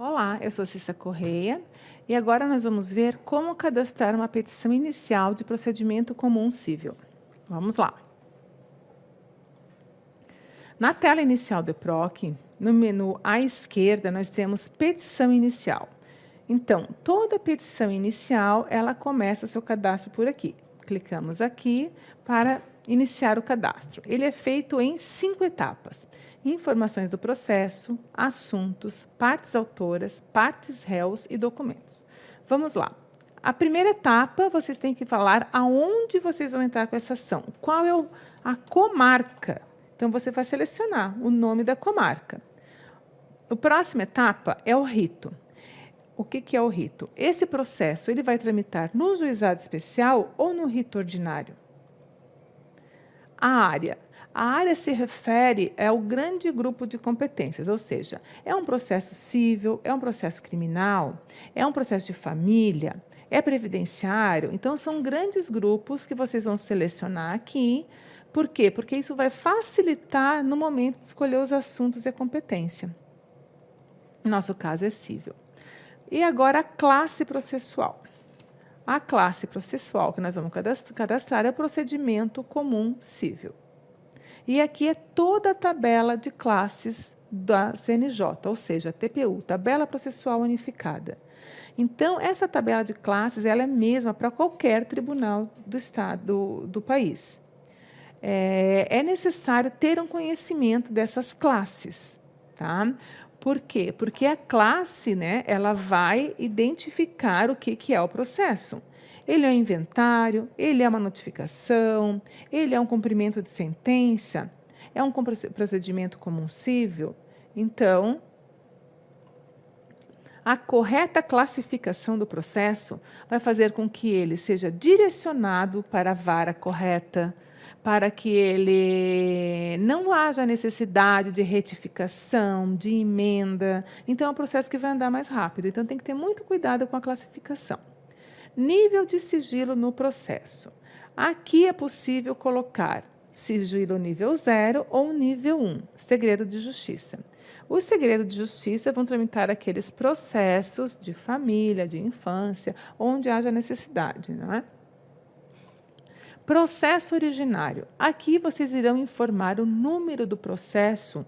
Olá, eu sou Cissa Correia e agora nós vamos ver como cadastrar uma petição inicial de procedimento comum civil. Vamos lá. Na tela inicial do EPROC, no menu à esquerda, nós temos petição inicial. Então, toda petição inicial, ela começa o seu cadastro por aqui. Clicamos aqui para iniciar o cadastro. Ele é feito em 5 etapas: informações do processo, assuntos, partes autoras, partes réus e documentos. Vamos lá. A primeira etapa, vocês têm que falar aonde vocês vão entrar com essa ação. Qual é a comarca? Então, você vai selecionar o nome da comarca. A próxima etapa é o rito. O que é o rito? Esse processo ele vai tramitar no juizado especial ou no rito ordinário? A área. A área se refere ao grande grupo de competências, ou seja, é um processo civil, é um processo criminal, é um processo de família, é previdenciário. Então, são grandes grupos que vocês vão selecionar aqui. Por quê? Porque isso vai facilitar no momento de escolher os assuntos e a competência. No nosso caso é civil. E agora a classe processual. A classe processual que nós vamos cadastrar é o procedimento comum civil. E aqui é toda a tabela de classes da CNJ, ou seja, TPU, Tabela Processual Unificada. Então, essa tabela de classes ela é a mesma para qualquer tribunal do estado do país. É necessário ter um conhecimento dessas classes, tá? Por quê? Porque a classe, né, ela vai identificar o que é o processo. Ele é um inventário, ele é uma notificação, ele é um cumprimento de sentença, é um procedimento comum civil. Então, a correta classificação do processo vai fazer com que ele seja direcionado para a vara correta, para que ele não haja necessidade de retificação, de emenda. Então, é um processo que vai andar mais rápido. Então, tem que ter muito cuidado com a classificação. Nível de sigilo no processo. Aqui é possível colocar sigilo nível 0 ou nível 1, segredo de justiça. O segredo de justiça vão tramitar aqueles processos de família, de infância, onde haja necessidade, não é? Processo originário. Aqui vocês irão informar o número do processo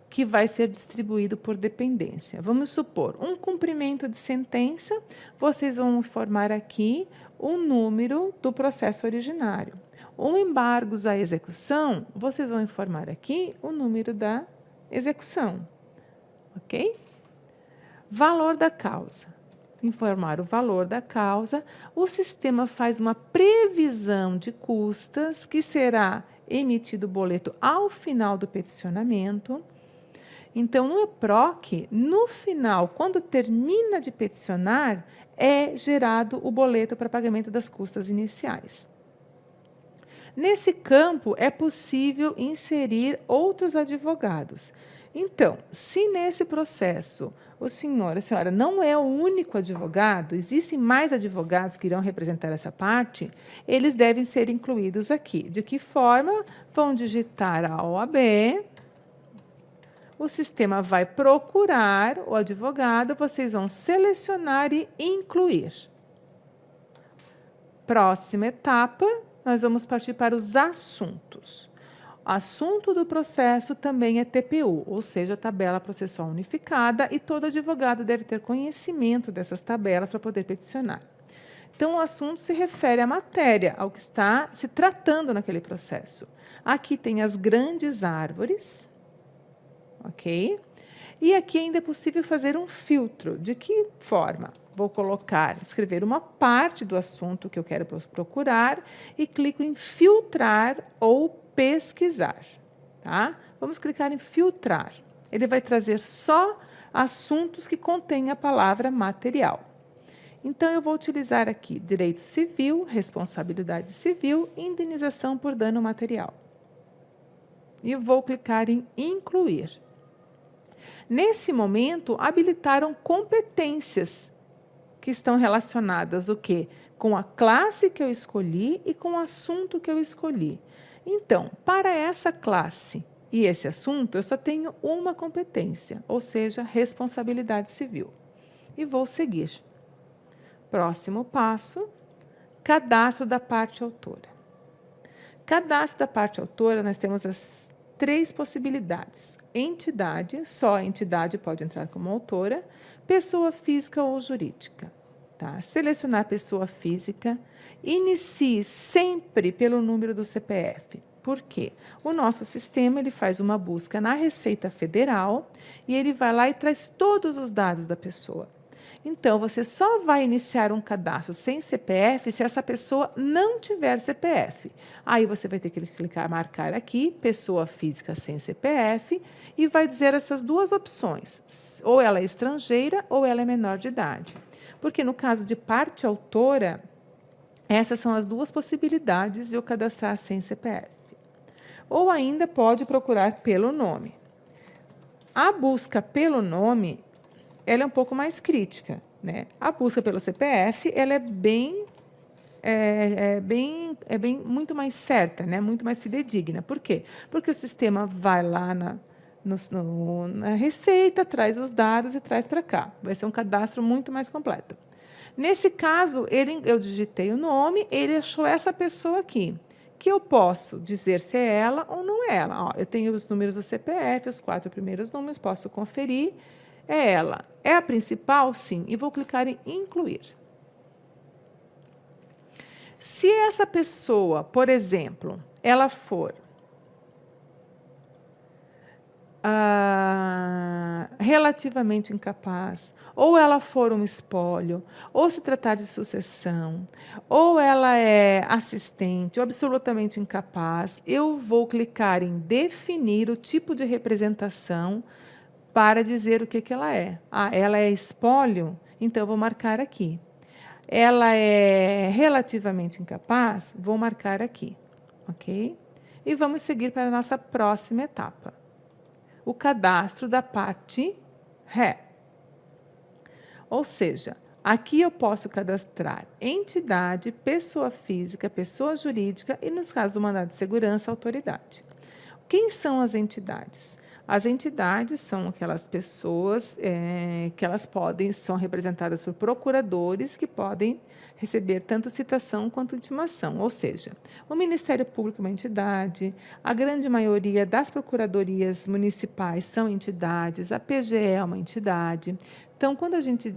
que vai ser distribuído por dependência. Vamos supor, um cumprimento de sentença, vocês vão informar aqui o número do processo originário. Um embargos à execução, vocês vão informar aqui o número da execução. Ok? Valor da causa. Informar o valor da causa. O sistema faz uma previsão de custas, que será emitido o boleto ao final do peticionamento. Então, no EPROC, no final, quando termina de peticionar, é gerado o boleto para pagamento das custas iniciais. Nesse campo, é possível inserir outros advogados. Então, se nesse processo o senhor, a senhora não é o único advogado, existem mais advogados que irão representar essa parte, eles devem ser incluídos aqui. De que forma? Vão digitar a OAB, o sistema vai procurar o advogado, vocês vão selecionar e incluir. Próxima etapa, nós vamos partir para os assuntos. Assunto do processo também é TPU, ou seja, Tabela Processual Unificada, e todo advogado deve ter conhecimento dessas tabelas para poder peticionar. Então, o assunto se refere à matéria, ao que está se tratando naquele processo. Aqui tem as grandes árvores, ok? E aqui ainda é possível fazer um filtro. De que forma? Vou colocar, escrever uma parte do assunto que eu quero procurar e clico em filtrar ou pesquisar, tá? Vamos clicar em filtrar. Ele vai trazer só assuntos que contêm a palavra material. Então, eu vou utilizar aqui direito civil, responsabilidade civil e indenização por dano material. E vou clicar em incluir. Nesse momento, habilitaram competências que estão relacionadas o quê? Com a classe que eu escolhi e com o assunto que eu escolhi. Então, para essa classe, e esse assunto, eu só tenho uma competência, ou seja, responsabilidade civil. E vou seguir. Próximo passo, cadastro da parte autora. Cadastro da parte autora, nós temos as 3 possibilidades. Entidade, só a entidade pode entrar como autora, pessoa física ou jurídica. Tá? Selecionar pessoa física, inicie sempre pelo número do CPF. Por quê? O nosso sistema ele faz uma busca na Receita Federal e ele vai lá e traz todos os dados da pessoa. Então, você só vai iniciar um cadastro sem CPF se essa pessoa não tiver CPF. Aí você vai ter que clicar, marcar aqui, pessoa física sem CPF, e vai dizer essas 2 opções. Ou ela é estrangeira ou ela é menor de idade. Porque no caso de parte autora, essas são as 2 possibilidades de eu cadastrar sem CPF. Ou ainda pode procurar pelo nome. A busca pelo nome ela é um pouco mais crítica, né? A busca pelo CPF, ela é bem muito mais certa, né? Muito mais fidedigna. Por quê? Porque o sistema vai lá na Receita, traz os dados e traz para cá. Vai ser um cadastro muito mais completo. Nesse caso, eu digitei o nome, ele achou essa pessoa aqui, que eu posso dizer se é ela ou não é ela. Ó, eu tenho os números do CPF, os 4 primeiros números, posso conferir. É ela. É a principal? Sim. E vou clicar em incluir. Se essa pessoa, por exemplo, ela for relativamente incapaz, ou ela for um espólio, ou se tratar de sucessão, ou ela é assistente, ou absolutamente incapaz, eu vou clicar em definir o tipo de representação para dizer o que ela é. Ela é espólio? Então, eu vou marcar aqui. Ela é relativamente incapaz? Vou marcar aqui, ok? E vamos seguir para a nossa próxima etapa. O cadastro da parte ré. Ou seja, aqui eu posso cadastrar entidade, pessoa física, pessoa jurídica e, nos casos do mandado de segurança, autoridade. Quem são as entidades? As entidades são aquelas pessoas que são representadas por procuradores que podem receber tanto citação quanto intimação, ou seja, o Ministério Público é uma entidade, a grande maioria das procuradorias municipais são entidades, a PGE é uma entidade. Então, quando a gente,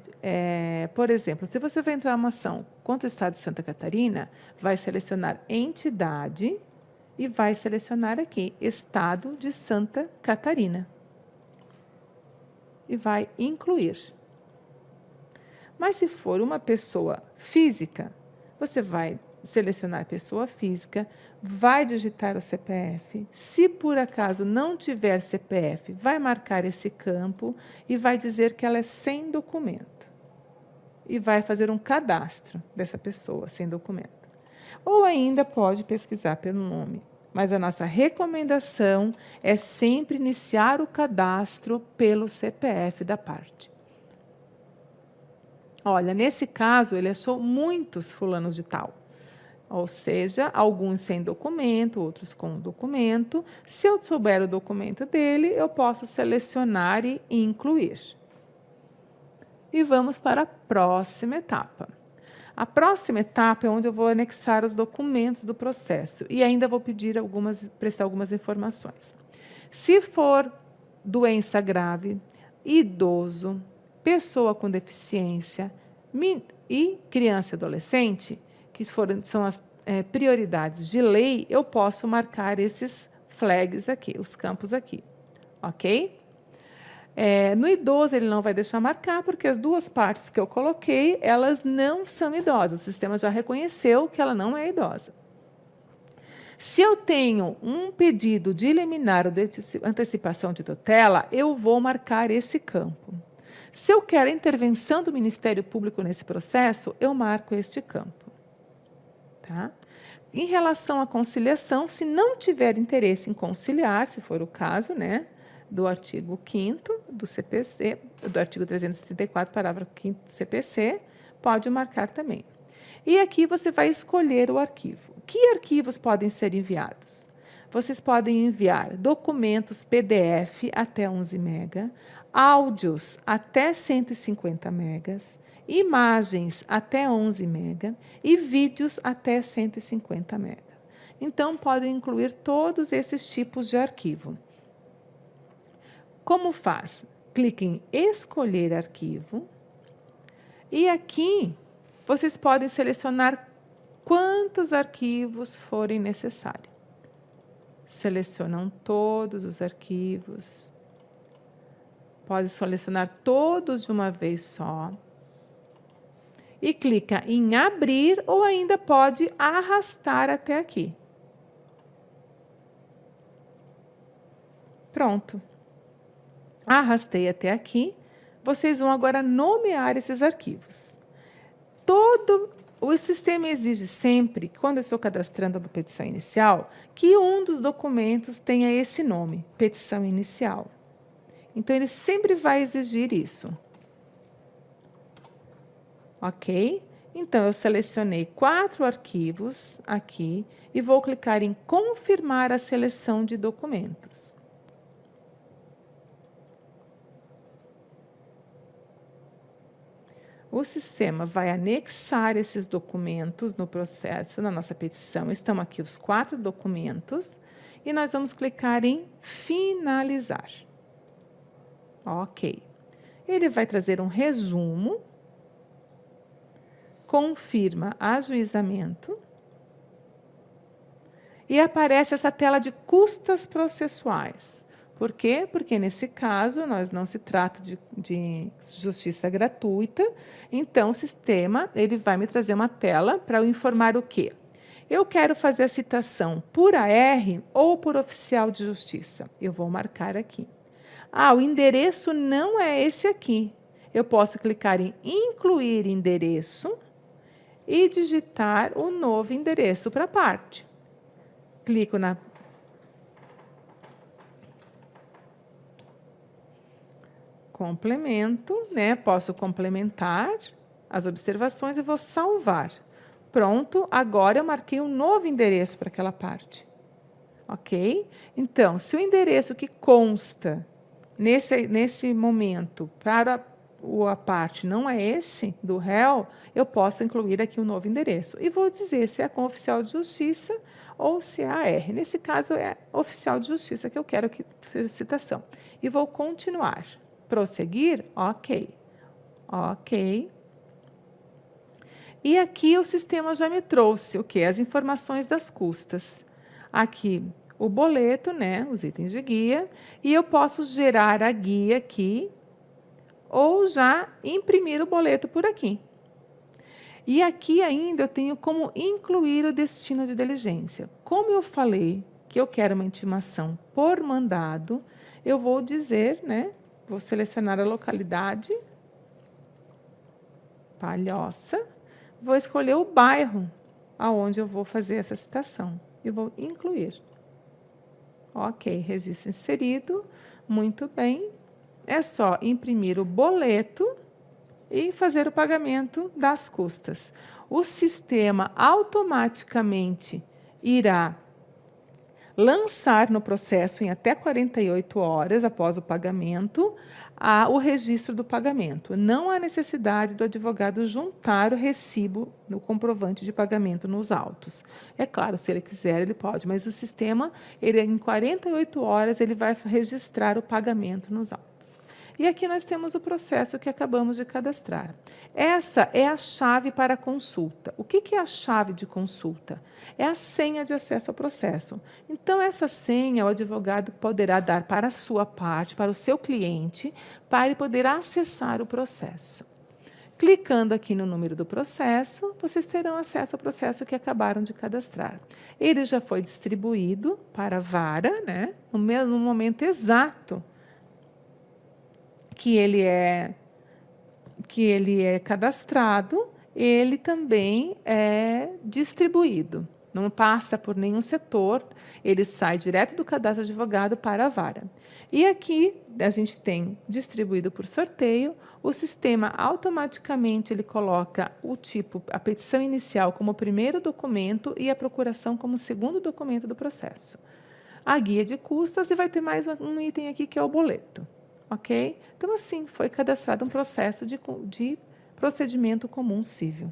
por exemplo, se você vai entrar uma ação contra o Estado de Santa Catarina, vai selecionar entidade e vai selecionar aqui, Estado de Santa Catarina. E vai incluir. Mas se for uma pessoa física, você vai selecionar pessoa física, vai digitar o CPF. Se por acaso não tiver CPF, vai marcar esse campo e vai dizer que ela é sem documento. E vai fazer um cadastro dessa pessoa sem documento. Ou ainda pode pesquisar pelo nome. Mas a nossa recomendação é sempre iniciar o cadastro pelo CPF da parte. Olha, nesse caso, ele achou muitos fulanos de tal. Ou seja, alguns sem documento, outros com documento. Se eu souber o documento dele, eu posso selecionar e incluir. E vamos para a próxima etapa. A próxima etapa é onde eu vou anexar os documentos do processo e ainda vou pedir prestar algumas informações. Se for doença grave, idoso, pessoa com deficiência e criança e adolescente, que são as prioridades de lei, eu posso marcar esses flags aqui, os campos aqui, ok? No idoso, ele não vai deixar marcar, porque as 2 partes que eu coloquei, elas não são idosas. O sistema já reconheceu que ela não é idosa. Se eu tenho um pedido de liminar ou de antecipação de tutela, eu vou marcar esse campo. Se eu quero a intervenção do Ministério Público nesse processo, eu marco este campo. Tá? Em relação à conciliação, se não tiver interesse em conciliar, se for o caso, né, do artigo 5º do CPC, do artigo 334, parágrafo 5º do CPC, pode marcar também. E aqui você vai escolher o arquivo. Que arquivos podem ser enviados? vocês podem enviar documentos PDF até 11 MB, áudios até 150 megas, imagens até 11 MB e vídeos até 150 MB. Então, podem incluir todos esses tipos de arquivo. Como faz? Clique em escolher arquivo e aqui vocês podem selecionar quantos arquivos forem necessários. Selecionam todos os arquivos. Pode selecionar todos de uma vez só. E clica em abrir ou ainda pode arrastar até aqui. Pronto. Arrastei até aqui. Vocês vão agora nomear esses arquivos. O sistema exige sempre, quando eu estou cadastrando a petição inicial, que um dos documentos tenha esse nome, petição inicial. Então, ele sempre vai exigir isso. Ok? Então, eu selecionei 4 arquivos aqui e vou clicar em confirmar a seleção de documentos. O sistema vai anexar esses documentos no processo, na nossa petição. Estão aqui os 4 documentos e nós vamos clicar em finalizar. Ok. Ele vai trazer um resumo, confirma ajuizamento e aparece essa tela de custas processuais. Por quê? Porque, nesse caso, não se trata de justiça gratuita, então o sistema ele vai me trazer uma tela para eu informar o quê? Eu quero fazer a citação por AR ou por oficial de justiça. Eu vou marcar aqui. O endereço não é esse aqui. Eu posso clicar em incluir endereço e digitar o novo endereço para a parte. Clico na complemento, né? Posso complementar as observações e vou salvar. Pronto, agora eu marquei um novo endereço para aquela parte. Ok? Então, se o endereço que consta nesse momento para a parte não é esse do réu, eu posso incluir aqui um novo endereço. E vou dizer se é com oficial de justiça ou se é AR. Nesse caso, é oficial de justiça que eu quero que seja citação. E vou continuar. Prosseguir? Ok. Ok. E aqui o sistema já me trouxe o quê? As informações das custas. Aqui o boleto, né? Os itens de guia. E eu posso gerar a guia aqui ou já imprimir o boleto por aqui. E aqui ainda eu tenho como incluir o destino de diligência. Como eu falei que eu quero uma intimação por mandado, eu vou dizer, né? Vou selecionar a localidade, Palhoça, vou escolher o bairro aonde eu vou fazer essa citação e vou incluir. Ok, registro inserido, muito bem. É só imprimir o boleto e fazer o pagamento das custas. O sistema automaticamente irá lançar no processo em até 48 horas após o pagamento o registro do pagamento. Não há necessidade do advogado juntar o recibo no comprovante de pagamento nos autos. É claro, se ele quiser, ele pode, mas o sistema, em 48 horas, ele vai registrar o pagamento nos autos. E aqui nós temos o processo que acabamos de cadastrar. Essa é a chave para a consulta. O que é a chave de consulta? É a senha de acesso ao processo. Então, essa senha o advogado poderá dar para a sua parte, para o seu cliente, para ele poder acessar o processo. Clicando aqui no número do processo, vocês terão acesso ao processo que acabaram de cadastrar. Ele já foi distribuído para a vara, né, no momento exato que ele é cadastrado, ele também é distribuído. Não passa por nenhum setor, ele sai direto do cadastro de advogado para a vara. E aqui a gente tem distribuído por sorteio, o sistema automaticamente ele coloca o tipo, a petição inicial como primeiro documento e a procuração como segundo documento do processo. a guia de custas e vai ter mais um item aqui que é o boleto, ok? Então, assim, foi cadastrado um processo de procedimento comum civil.